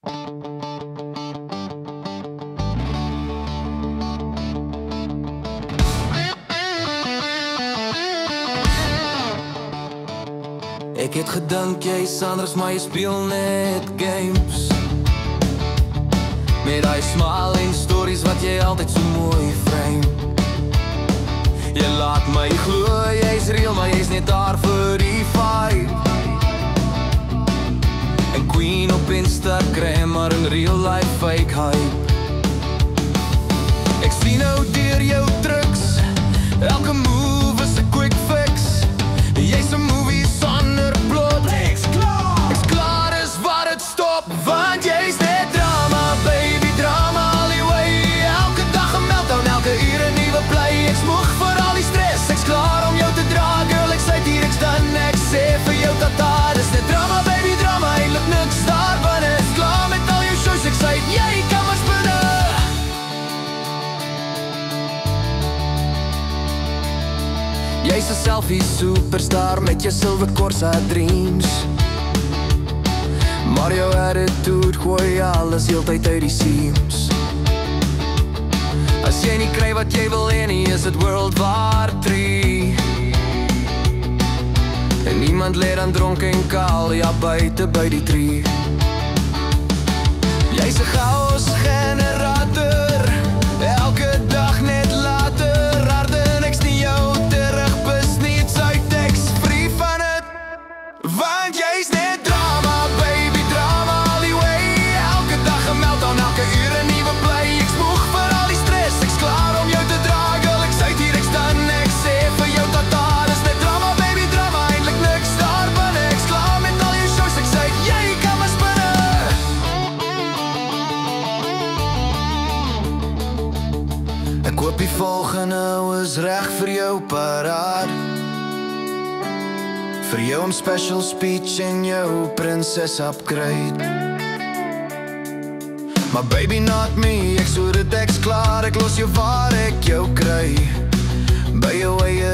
Ek het gedink jy's anders, maar jy speel net games. Met die smile en stories wat jy altyd so mooi frame. Jy laat my glo jy's real, maar jy's net daar vir die vibe. En queen op Instagram, maar in real life fake hype. Ek sien nou deur jou trucs, elke move is 'n quick fix. Jy's 'n movie sonder plot. Ek's klaar is wat het stop, want jy's net drama, baby, drama all the way. Elke dag 'n meltdown, elke uur 'n nuwe play. Ek's moeg vir al die stress, ek's klaar om jou te dra. Girl, ek sê hier ek's dan, ek sê vir jou tata. Dis net drama, baby, drama, eintlik niks daar binne. Ek's klaar met al jou shows, ek sê jy kan maar spinne. Jy's 'n selfie superstar met jou silver Corsa dreams. Maar jou attitude gooi alles heeltyd uit die seams. As jy nie kry wat jy wil hê nie, is dit World War 3. En niemand lê dan dronk en kaal, ja buite by die tree. Jy's 'n chaos generator, elke dag net later. Harde en ek's nie jou terug besniets uit tekst, free van het. Want jy's net drama, baby, drama all the way. Elke dag 'n meltdown, elke uur 'n nuwe play. Ek's moeg vir al die stress, ek's klaar om jou te dra. Girl, ek sê hier ek's dan, ek sê vir jou tata. Dis net drama, baby, drama, eintlik niks daar binne. Ek's klaar met al jou shows, ek sê jy kan maar spinne. Ek hoop die volgende is reg vir jou parade. Vir jou 'n special speech en jou prinses upgrade. Maar baby, not me, ek so dit ek's klaar. Ek los jou waar ek jou kry, by jou eie